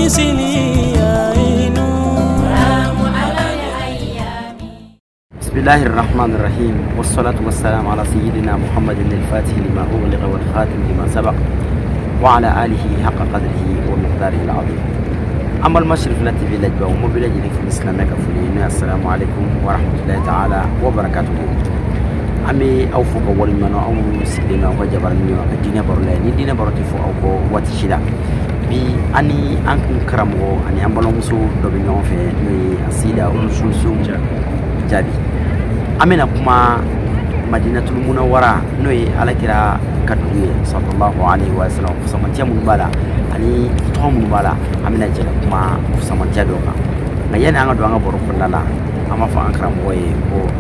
بسم الله الرحمن الرحيم والصلاة والسلام على سيدنا محمد الفاتح لما أغلق والخاتم لما سبق وعلى آله حق قدره ومقداره العظيم. أما المشرف التي في لجبة ومبلغ في الإسلام كفلين. السلام عليكم ورحمة الله تعالى وبركاته. أمي أوفق ولمن أو سيدنا وجبر مني دينا برلاني دينا برتفو أو واتشلا بي أني أنكم كرمو أني أمبلون سو دوبينيون في أسيدا ونسوسوم جابي أمينا كما مدينة المنورة نوي على كرا كدوي صلى الله عليه وسلم فسمتيا منبالا أني توم منبالا أمينا جل كما فسمتيا دوكا نيجي أنا دوعنا بروح لنا أما فأكرم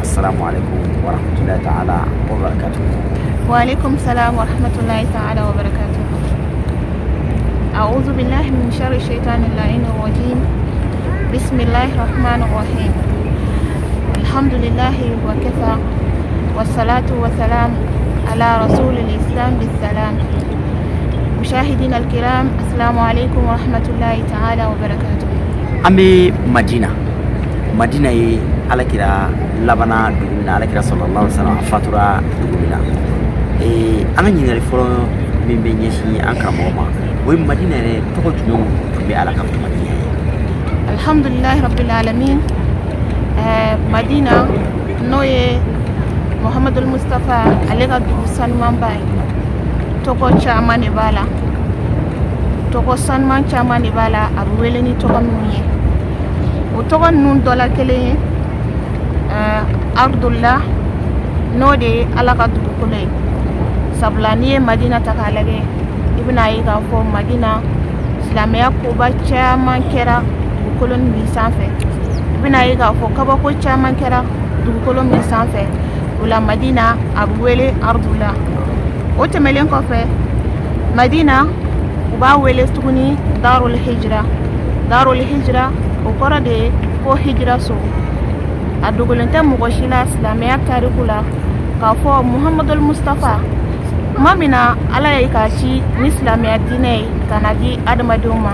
السلام عليكم ورحمة الله تعالى وبركاته. وعليكم السلام ورحمة الله تعالى وبركاته. أعوذ بالله من شر الشيطان اللعين الرجيم. بسم الله الرحمن الرحيم. الحمد لله وكفى والصلاة والسلام على رسول الإسلام بالسلام. مشاهدينا الكرام السلام عليكم ورحمة الله تعالى وبركاته. أمي مدينة على كده لبنا دعونا على كده صلى الله عليه وسلم فاتورة دعونا أنا نيجي فرو من بينيشي أنكر موما وين مدينة تقول يوم بعلى كم مدينة. الحمد لله رب العالمين. مدينة نوي محمد المصطفى عليك دوسان مامباي تقول شامان بالا تقول سانمان شامان بالا أبويلني تقول مني وتقول نون دولا كله Abdullah no de alaka dukule sablani Madina takalage ibn ayiga fo Madina islamia ko ba chairman kera dukolon mi sanfɛ ibn ayiga fo kaba ko chairman kera dukolon mi sanfɛ wala Madina abuwele Abdullah o temelen ko fɛ Madina uba wele tuguni darul hijra o kora de ko hijra so adugulente mugashila islamia tarikula ka fo Muhammadul Mustafa mamina ala ya kaci ni islamia Dinè kana di admaduma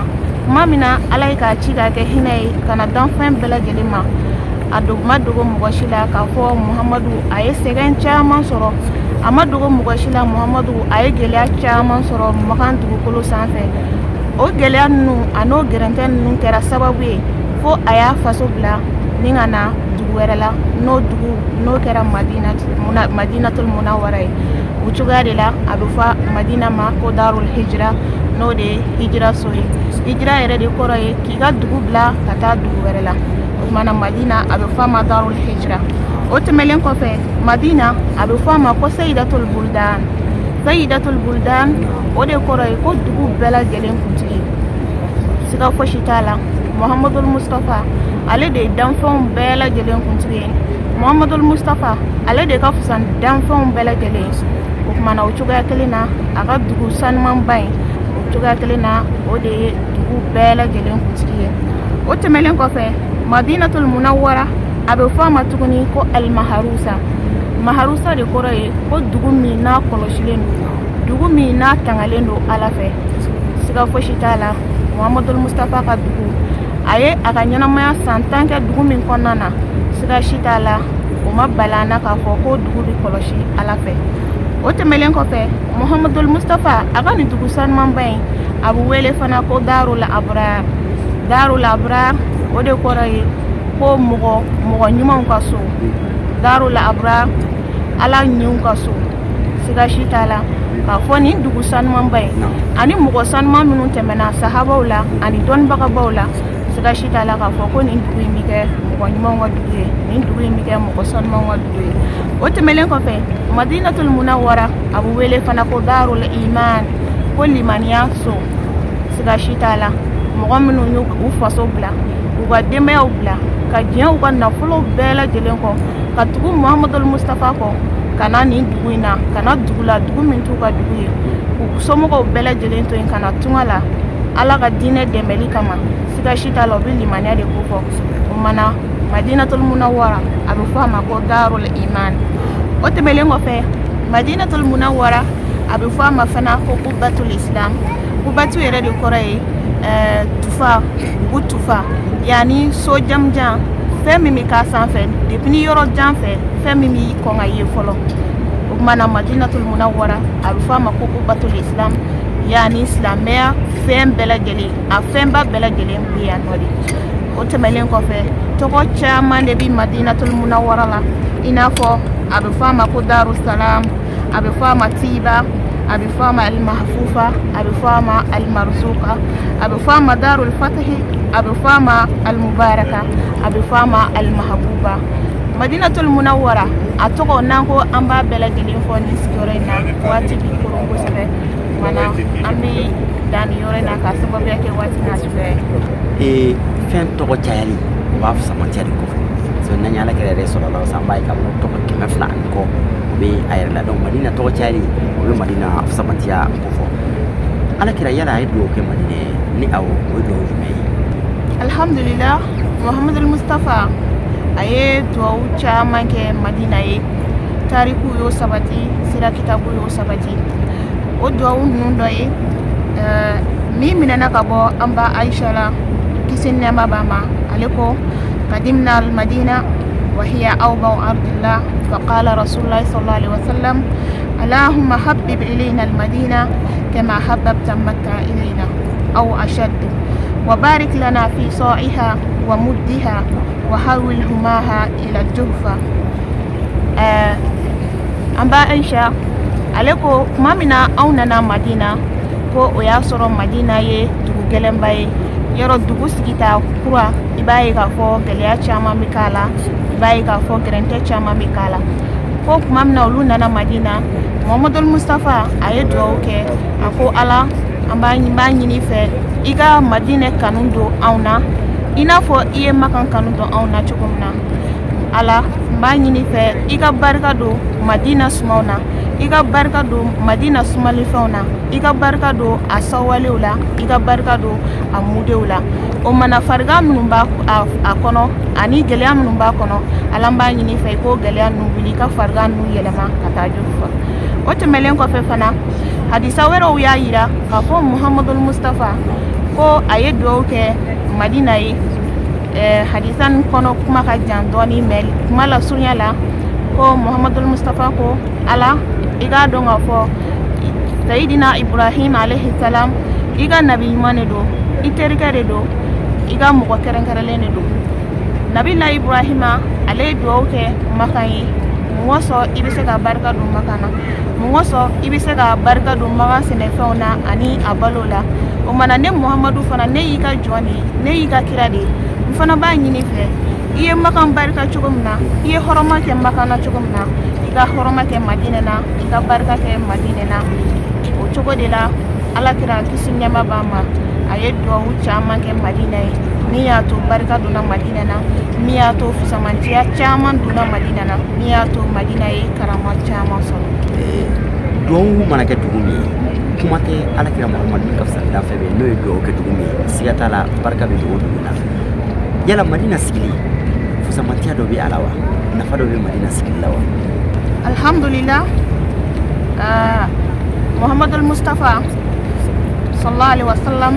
mamina ala ya kaci ga ke hinai kana dan fen bela gelima adugma dugo mugashila ka fo Muhammadu aye segen chaman soro amadugo mugashila Muhammadu aye gelya chaman soro makan dugo kolo sanfɛ o gelya nu ano gerenten nu kɛra sababu ye fo aya faso bila ningana wɛrɛla no kɛra madinatul munawwara ye o cogoya de la a bɛ fɔ madina ma ko darul hijra n'o de ye hijra so ye hijra yɛrɛ de kɔrɔ ye k'i ka dugu bila ka taa dugu wɛrɛ la o tumana madina a bɛ fɔ a ma darul hijra o tɛmɛlen kɔfɛ madina a bɛ fɔ a ma ko sayidatul buldan o de kɔrɔ ye ko dugu bɛɛ lajɛlen kuntigi siga fosi t'a la Muhammadul Mustafa ale de danfɛnw bɛɛ lajɛlen kuntigi ye Muhammadul Mustafa ale de ka fusan danfɛnw bɛɛ lajɛlen o kumana o cogoya kelen na a ka dugu sanumanba in o cogoya kelen na o de ye dugu bɛɛ lajɛlen kuntigi ye o tɛmɛlen kɔfɛ Madinatul Munawwara a bɛ fɔ a ma tuguni ko maharusa de kɔrɔ ye ko dugu min n'a kɔlɔsilen don dugu min n'a tangalen don Ala fɛ siga fosi t'a la Muhammadul Mustafa ka dugu a ye a ka ɲɛnamaya san 10 kɛ dugu min kɔnɔna na siga si t'a la o ma balana k'a fɔ ko dugu bɛ kɔlɔsi Ala fɛ o tɛmɛlen kɔfɛ Muhammadul Mustafa a ka nin dugu sanumanba in a bɛ wele fana ko darul abrar o de kɔrɔ ye ko mɔgɔ ɲumanw ka so darul abrar Ala ɲinw ka so siga si t'a la k'a fɔ nin dugu sanumanba in ani mɔgɔ sanuman minnu tɛmɛna sahabaw la ani dɔnnibagabaw la siga si t'a la k'a fɔ ko nin dugu in bɛ kɛ mɔgɔ ɲumanw ka dugu ye nin dugu in bɛ kɛ mɔgɔ sanumanw ka dugu ye o tɛmɛlen kɔfɛ Madinatul Munawwara a bɛ wele fana ko darul iman ko limaniya so siga si t'a la mɔgɔ minnu y'u faso bila u ka denbayaw bila ka diɲɛ u ka nafolo bɛɛ lajɛlen kɔ ka tugu Muhammadul Mustafa kɔ ka na nin dugu in na ka na dugu la dugu min t'u ka dugu ye u somɔgɔw bɛɛ lajɛlen to yen ka na tunga la Ala ka Dinè dɛmɛli kama siga si t'a la o bɛ limaniya de ko fɔ o mana Madinatul Munawwara a bɛ fɔ a ma ko darul iman o tɛmɛlen kɔfɛ Madinatul Munawwara a bɛ fɔ a ma fana ko kubatul islam kubatu yɛrɛ de kɔrɔ ye tufa dugu tufa yani so jamjan fɛn min bɛ k'a sanfɛ depuis ni yɔrɔ jan fɛ fɛn min bɛ kɔn ka ye fɔlɔ o kumana madinatul munawwara a bɛ fɔ a ma ko batul islam yani silamɛya fɛn bɛɛ lajɛlen a fɛnba bɛɛ lajɛlen bɛ yan nɔ de o tɛmɛlen kɔfɛ tɔgɔ caman de bɛ madinatul munawwara la i n'a fɔ a bɛ fɔ a ma ko darussalam a bɛ fɔ a ma tiba a bɛ fɔ a ma almahfufa a bɛ fɔ a ma almarzuqa a bɛ fɔ a ma darul fatahi a bɛ fɔ a ma almubaraka a bɛ fɔ a ma almahbuba madinatul munawwara a tɔgɔ n'an ko an b'a bɛɛ lajɛlen fɔ nin sigiyɔrɔ in na waati bi koron kosɛbɛ mana an bɛ dan nin yɔrɔ in na k'a sababuya kɛ waati n'a suguya ye fɛn tɔgɔ cayali o b'a fusamatiya de kɔfɛ so n'an ye ala kɛra yɛrɛ sɔrɔ la o san b'a ye ka bɔ tɔgɔ 200 ani kɔ o bɛ a yɛrɛ la donc madina tɔgɔ cayali o bɛ madina fusamatiya kofɔ ala kɛra yala a ye dugawu kɛ madina ye ni awɔ o ye dugawu jumɛn ye alhamdulillah muhammadul mustafa a ye duwawu caman kɛ madina ye tariku y'o sabati sira kitabu y'o sabati o duwawu ninnu dɔ ye min minɛna ka bɔ an ba aisha la kisi nɛɛma b'a ma ale ko qadimna al madina wa hiya awba'u ardillah فقال رسول الله صلى الله عليه وسلم اللهم حبب إلينا المدينة كما حببت مكة إلينا أو أشد وبارك لنا في صاعها ومدها وحول هماها إلى الجوفة أنبا عائشة عليكو ما منا أوننا مدينة ko o y'a sɔrɔ madina ye dugu gɛlɛnba ye yɔrɔ dugu sigita kura i b'a ye k'a fɔ gɛlɛya caman bɛ k'a la i b'a ye k'a fɔ gɛrɛntɛ caman bɛ k'a la ko tuma min na olu nana madina muhammadul mustafa a ye dugawu kɛ a ko ala an b'a ɲini fɛ i ka madina kanu don anw na i n'a fɔ i ye makan kanu don anw na cogo min na ala n b'a ɲini fɛ i ka barika don madina sumaw na i ka barika don madina sumalifɛnw na i ka barika don a sawalew la i ka barika don a mudew la o mana farigan minnu b'a a kɔnɔ ani gɛlɛya minnu b'a kɔnɔ ala n b'a ɲini fɛ i k'o gɛlɛya ninnu wuli i ka farigan ninnu yɛlɛma ka taa joli fɔ o tɛmɛlen kɔfɛ fana hadisa wɛrɛw y'a yira k'a fɔ muhammadul mustafa ko a ye duwawu kɛ madina ye hadisa nin kɔnɔ kuma ka jan dɔɔni mɛ kuma la surunya la ko muhammadul mustafa ko ala i k'a dɔn k'a fɔ sayidina ibrahim alayhi salam i ka nabi ɲuman de don i terikɛ de don i ka mɔgɔ kɛrɛnkɛrɛnlen de don nabila ibrahima ale ye duwawu kɛ makan ye mun sɔn i bɛ se ka barika don makan na mun sɔn i bɛ se ka barika don makan sɛnɛfɛnw na ani a balo la o mana ne muhammadu fana ne y'i ka jɔn de ye ne y'i ka kira de ye n fana b'a ɲini fɛ i ye makan barika cogo min na i ye hɔrɔma kɛ makan na cogo min na i ka hɔrɔma kɛ madinɛ na i ka barika kɛ madinɛ na o cogo de la alakira kisi nɛɛma b'a ma a ye duwawu caman kɛ madinɛ ye min y'a to barika donna madinɛ na min y'a to fusamantiya caman donna madinɛ na min y'a to madinɛ ye karama caman sɔrɔ duwawu mana kɛ dugu min ye kuma tɛ alakira muhamadu min ka fisa danfɛ bɛ n'o ye duwawu kɛ dugu min ye siga t'a la barika bɛ dugu dugu la yala madina sigili fusamantiya dɔ bɛ a la wa nafa dɔ bɛ madina sigili la wa alhamdulillah muhammadul mustafa sallallahu alaihi wasallam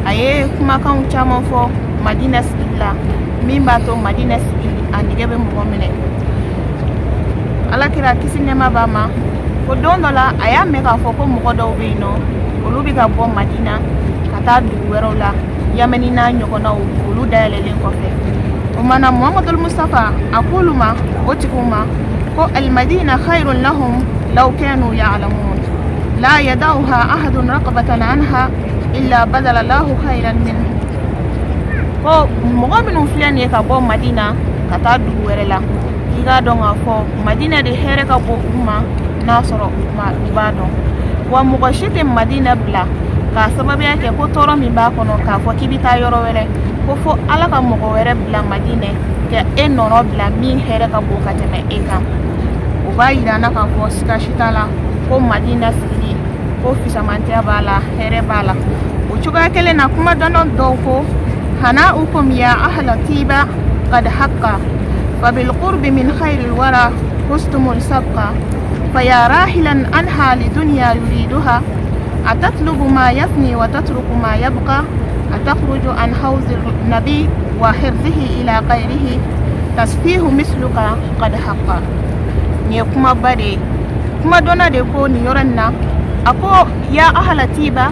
a ye kumakanw caman fɔ madina sigili la min b'a to madina sigili a nege bɛ mɔgɔ minɛ alakira kisi nɛɛma b'a ma ko don dɔ la a y'a mɛn k'a fɔ ko mɔgɔ dɔw bɛ yen nɔ olu bɛ ka bɔ madina ka taa dugu wɛrɛw la yamani n'a ɲɔgɔnnaw olu dayɛlɛlen kɔfɛ o mana muhammadul mustafa a k'olu ma o tigiw ma ko almadina khayrun lahum law kanu ya'lamun la yadauha ahadun raqabatan anha illa badala lahu khayran minhu ko mɔgɔ minnu filɛ nin ye ka bɔ madina ka taa dugu wɛrɛ la i k'a dɔn k'a fɔ madina de hɛrɛ ka bon u ma n'a sɔrɔ u b'a dɔn wa mɔgɔ si tɛ madina bila k'a sababuya kɛ ko tɔɔrɔ min b'a kɔnɔ k'a fɔ k'i bɛ taa yɔrɔ wɛrɛ ko fo ala ka mɔgɔ wɛrɛ bila madina ka e nɔnɔ bila min hɛrɛ ka bon ka tɛmɛ e kan o b'a yira an na k'a fɔ siga si t'a la ko madina sigili ko fisamantiya b'a la hɛrɛ b'a la o cogoya kelen na kuma dɔndɔn dɔw ko hana'ukum ya ahla tiba qad haqqa fa bil qurbi min khairil wara hustumul sabqa fa ya rahilan anha lidunya yuriduha أتطلب ما يفني وتترك ما يبقى أتخرج عن حوض النبي وحرزه إلى غيره تصفيه مثلك قد حقا نيكما بدي كما دونا ديكو نيورنا أكو يا أهل تيبا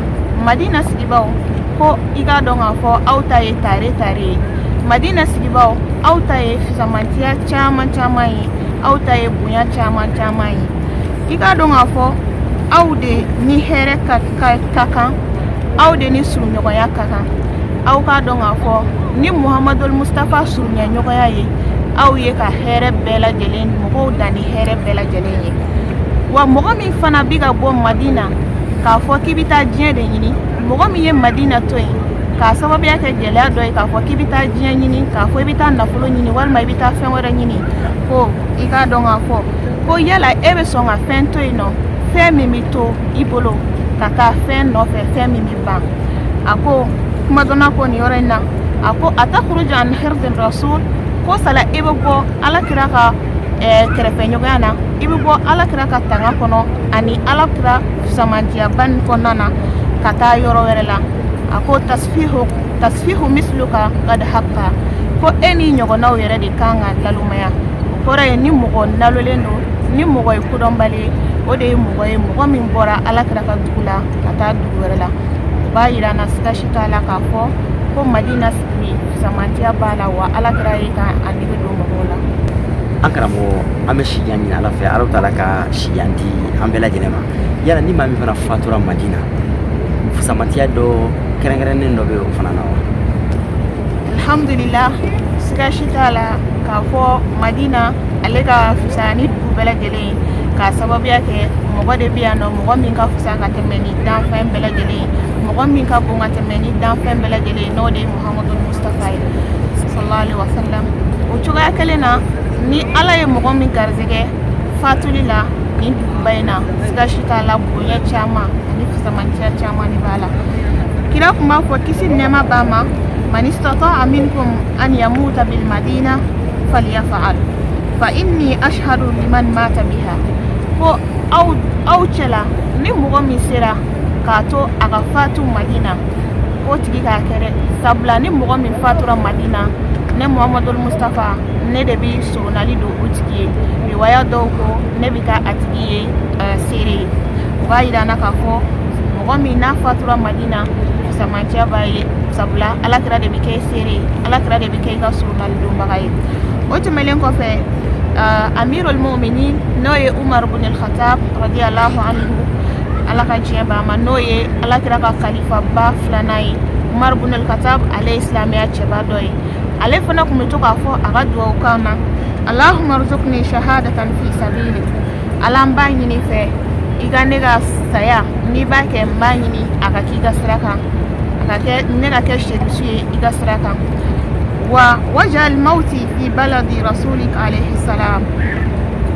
مدينة سيباو ko iga donga fo autaye tare madina sigibao autaye fisamantia chaman yi autaye bunya chaman yi iga donga fo aude ni here kakan aude ni surunyogoya kakan au ka donga fo ni muhammadul mustafa surunyogoya ye au ye ka here bela jelen mogo dani here bela jelen ye wa mogo min fana biga bo madina ka fo kibita jien de nyini mogo mi ye madina to yi ka sababu yake gɛlɛya dɔ ye k'a fɔ k'i bɛ taa diɲɛ ɲini k'a fɔ i bɛ taa nafolo ɲini walima i bɛ taa fɛn wɛrɛ ɲini ko i k'a dɔn k'a fɔ ko yala e bɛ sɔn ka fɛn to yen nɔ fɛn min bɛ to i bolo ka taa fɛn nɔfɛ fɛn min bɛ ban a ko kuma dɔnna ko nin yɔrɔ in na a ko atakhruju an hirdin rasul ko sala i bɛ bɔ alakira ka kɛrɛfɛɲɔgɔnya na i bɛ bɔ alakira ka tanga kɔnɔ ani alakira samantiyaba nin kɔnɔna na ka taa yɔrɔ wɛrɛ la ako tasfihu misluka qad haqqa ko eni ɲɔgɔnnaw yɛrɛ de kan ka lalumaya o kɔrɔ ye ni mɔgɔ nalolen do ni mɔgɔ ye kodɔnbali o de ye mɔgɔ min bɔra alakira ka dugu la ka taa dugu wɛrɛ la o b'a yira na siga si t'a la k'a fɔ ko madina sigi fisamantiya b'a la wa alakira ye ka a nege don mɔgɔw la. An karamɔgɔ an bɛ siya ɲini ala fɛ ala taala ka siya di an bɛɛ lajɛlen ma yala ni maa min fana fatura madina fisamantiya dɔ kɛrɛnkɛrɛnnen dɔ bɛ o fana na wa. Alhamdulillah siga si t'a la k'a fɔ madina ale ka fisa ni dugu bɛɛ lajɛlen k'a sababuya kɛ mɔgɔ de bɛ yan nɔ mɔgɔ min ka fisa ka tɛmɛ ni danfɛn bɛɛ lajɛlen mɔgɔ min ka bon ka tɛmɛ ni danfɛn bɛɛ lajɛlen n'o de ye muhammadu mustafa ye sallallahu alaihi wasallam o cogoya kelen na ni ala ye mɔgɔ min garizɛgɛ fatuli la ni duguba in na siga si t'a la bonya caman ani fisamantiya caman de b'a la. Kira kun b'a fɔ kisi nɛɛma b'a ma man istata'a minkum an yamuta bil madina falyaf'al fa inni ashhadu liman mata biha ko aw cɛla ni mɔgɔ min sera k'a to a ka fatu madina ko tigi k'a kɛrɛ sabula ni mɔgɔ min fatura madina ne muhammadul mustafa ne de bi sogonali don o tigi ye riwaya dɔw ko ne bi ka a tigi ye seere ye o b'a yira na k'a fɔ mɔgɔ min n'a fatura madina fisamantiya b'a ye sabula alakira de bi kɛ seere alakira de bi kɛ i ka sogonali donbaga ye o tɛmɛlen kɔfɛ amirul mu'minin n'o ye umar ibn al-khattab radiyallahu anhu ala ka diɲɛ b'a ma n'o ye alakira ka kalifa ba filanan ye umar ibn al-khattab ale ye silamɛya cɛba dɔ ye ale fana kun bɛ to k'a fɔ a ka duwawu kan na allahumma rzuqni shahadatan fi sabilik ala n b'a ɲini fɛ i ka ne ka saya n'i b'a kɛ n b'a ɲini a ka k'i ka sira kan a ka kɛ ne ka kɛ sherifu ye i ka sira kan wa wajal mauti fi baladi rasulik alayhi salam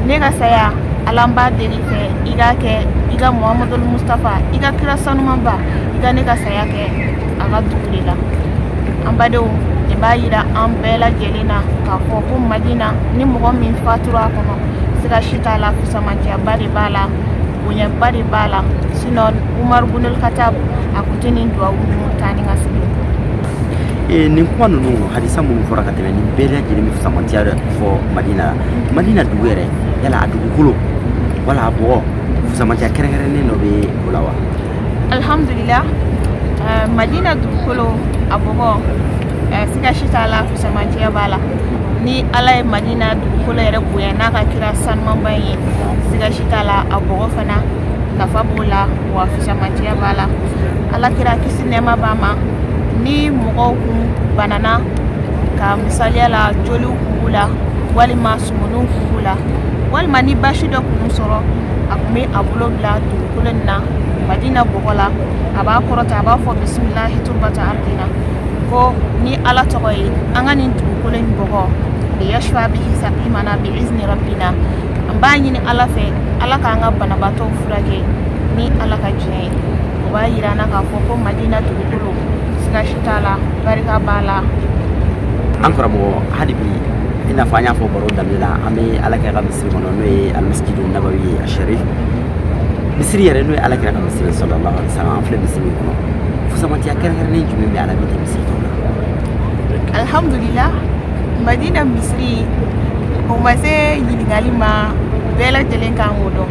ne ka saya ala n b'a deli fɛ i ka kɛ i ka muhammadul mustafa i ka kira sanuman ba i ka ne ka saya kɛ a ka dugu de la an badenw nin b'a yira an bɛɛ lajɛlen na k'a fɔ ko madina ni mɔgɔ min fatura a kɔnɔ siga si t'a la fisamantiyaba de b'a la bonyaba de b'a la sinon umar ibn al-khattab a kun tɛ nin duwawu ninnu taa ni ka segin. Nin kuma ninnu hadisa minnu fɔra ka tɛmɛ nin bɛɛ lajɛlen bɛ fisamantiya fɔ madina la madina dugu yɛrɛ yala a dugukolo wala a bɔgɔ fisamantiya kɛrɛnkɛrɛnnen dɔ bɛ o la wa. Alhamdulillah madina dugukolo a bɔgɔ siga si t'a la fisamantiya b'a la ni ala ye madina dugukolo yɛrɛ bonya n'a ka kira sanumanba ye siga si t'a la a bɔgɔ fana nafa b'o la wa fisamantiya b'a la ala kira kisi nɛɛma b'a ma ni mɔgɔw kun banana ka misaliya la joliw kun b'u la walima sumunuw kun b'u la walima ni basi dɔ kun sɔrɔ a kun bɛ a bolo bila dugukolo nin na madina bɔgɔ la a b'a kɔrɔta a b'a fɔ bisimilahi turbata ardina ko ni ala tɔgɔ ye an ka nin dugukolo in bɔgɔ de yashfa bihi saqimana bi izni rabbina an b'a ɲini ala fɛ ala k'an ka banabaatɔw furakɛ ni ala ka diɲɛ ye o b'a yira na k'a fɔ ko madina dugukolo siga si t'a la barika b'a la. An karamɔgɔ hali bi i n'a fɔ an y'a fɔ baro daminɛ la an bɛ ala kɛ ka misiri kɔnɔ n'o ye almasjidu nabawi ye a sharif misiri yɛrɛ n'o ye ala kɛ ka misiri sallallahu alaihi wasallam an filɛ misiri kɔnɔ fusamantiya kɛrɛnkɛrɛnnen jumɛn bɛ a la min tɛ misiri tɔw la? Alhamdulillah, Madina Misri o ma se ɲininkali ma bɛɛ lajɛlen kan k'o dɔn.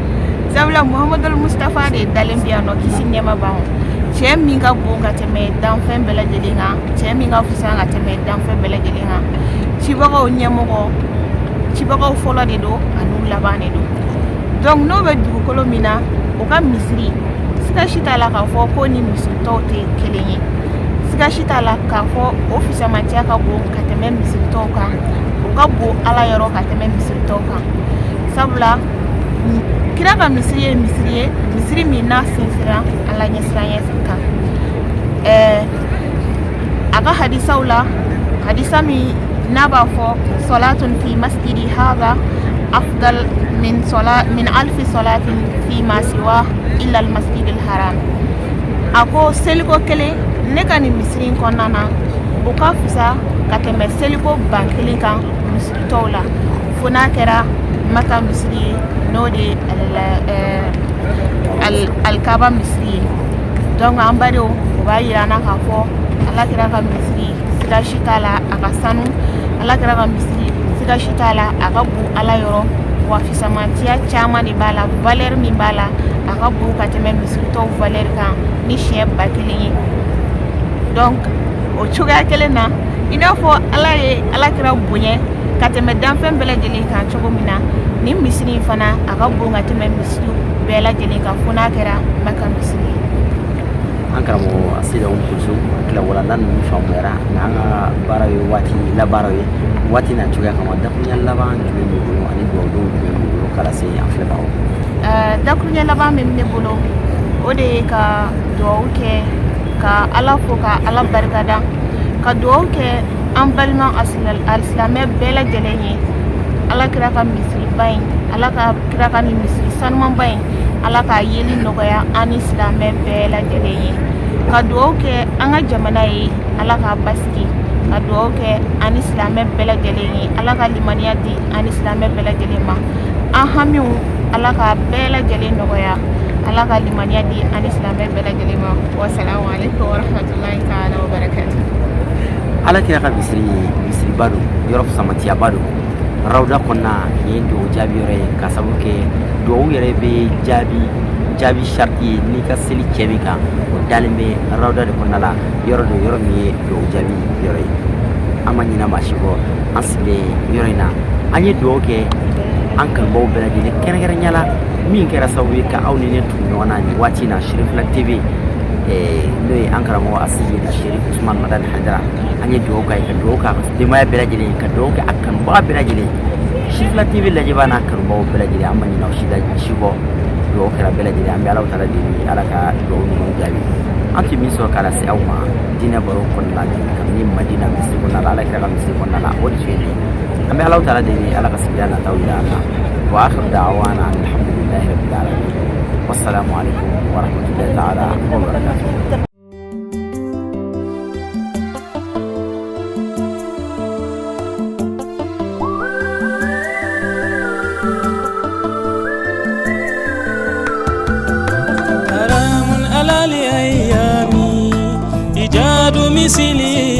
Sabula Muhammadul Mustafa de dalen bɛ yan nɔ kisi nɛɛma b'a ma. Cɛ min ka bon ka tɛmɛ danfɛn bɛɛ lajɛlen kan, cɛ min ka fusa ka tɛmɛ danfɛn bɛɛ lajɛlen kan. Cibagaw ɲɛmɔgɔ, cibagaw fɔlɔ de don ani laban de don. Donc n'o bɛ dugukolo min na o ka misiri siga si t'a la k'a fɔ ko ni misiri tɔw tɛ kelen ye. Siga si t'a la k'a fɔ o fisamantiya ka bon ka tɛmɛ misiri tɔw kan, o ka bon Ala yɔrɔ ka tɛmɛ misiri tɔw kan. Sabula kira ka misiri ye misiri min n'a sinsinra Ala ɲɛsiranya kan. A ka hadisaw la, hadisa min n'a b'a fɔ salatun fi masjidi hadha afdal min alfi salatin fi ma siwa illa al masjid al haram. A ko seliko kelen ne ka nin misiri in kɔnɔna na o ka fisa ka tɛmɛ seliko ban kelen kan misiri tɔw la fo n'a kɛra Maka misiri ye n'o de Alkaba misiri ye. Donc an badenw o b'a yira an na k'a fɔ Alakira ka misiri siga si t'a la a ka sanu, Alakira ka misiri siga si t'a la a ka bon Ala yɔrɔ, wa fisamantiya caman de b'a la, valeur min b'a la a ka bon ka tɛmɛ misiri tɔw valeur kan ni siɲɛ 1000 ye. Donc o cogoya kelen na i n'a fɔ Ala ye Alakira bonya ka tɛmɛ danfɛn bɛɛ lajɛlen kan cogo min na, ni misiri in fana a ka bon ka tɛmɛ misiri bɛɛ lajɛlen kan fo n'a kɛra Maka misiri ye. An karamɔgɔ Asida Koulssoum tila walanda ninnu faamuyara nka an ka baara ye waati labaaraw ye, waati n'a cogoya kama dakuruɲɛ laban jumɛn b'i bolo ani duwawudon jumɛn b'i bolo k'a lase an filɛbagaw? Dakuruɲɛ laban min bɛ ne bolo o de ye ka duwawu kɛ, ka Ala fo ka Ala barikada, ka duwawu kɛ an balima alisilamɛ bɛɛ lajɛlen ye. Ala kira ka misiriba in, Ala ka kira ka nin misiri sanumanba in, Ala k'a yeli nɔgɔya an ni silamɛ bɛɛ lajɛlen ye. Ka duwawu kɛ an ka jamana ye, Ala k'a basigi. Ka duwawu kɛ an ni silamɛ bɛɛ lajɛlen ye, Ala ka limaniya di an ni silamɛ bɛɛ lajɛlen ma. An hamiw Ala k'a bɛɛ lajɛlen nɔgɔya, Ala ka limaniya di an ni silamɛ bɛɛ lajɛlen ma. Wassalamu alaikum warahmatullahi ta'ala wa barakatuh. Alakira ka misiriba don, yɔrɔ fusamantiyaba don. Rawda kɔnɔna nin ye duwawu jaabi yɔrɔ ye k'a sababu kɛ duwawu yɛrɛ bɛ jaabi sariti ye n'i ka seli cɛ min kan o dalen bɛ rawda de kɔnɔna la, yɔrɔ min ye duwawu jaabi yɔrɔ ye. An ma ɲinɛ maa si kɔ, an sigilen yɔrɔ in na an ye duwawu kɛ an kanubaw bɛɛ lajɛlen kɛrɛnkɛrɛnnenya la min kɛra sababu ye ka aw ni ne tugu ɲɔgɔn na nin waati in na Cherifla TV n'o ye an karamɔgɔ Asidi na Cherif Usman Madani Hadara. An ye duwawu k'a ye, ka duwawu k'a denbaya bɛɛ lajɛlen, ka duwawu kɛ a kanubaga bɛɛ lajɛlen. Cherifla TV lajɛbaa n'a kanubaw bɛɛ lajɛlen, an ma ɲinɛ aw si kɔ, duwawu kɛra bɛɛ lajɛlen. An bɛ Alahu Taala deli Ala ka duwawu ninnu jaabi. An tun min sɔrɔ k'a lase aw ma Dinɛ baro kɔnɔna la kabini Madina misiri kɔnɔna la, Alakira ka misiri kɔnɔna la, o de tun ye nin ye. An bɛ Alahu Taala deli Ala ka sigida nataw jira an na. Wa akhiru da'wana alhamdulillahi rabbil alamin. Wassalamu alaikum warahmatullahi ta'ala wa barakatuh. مثلي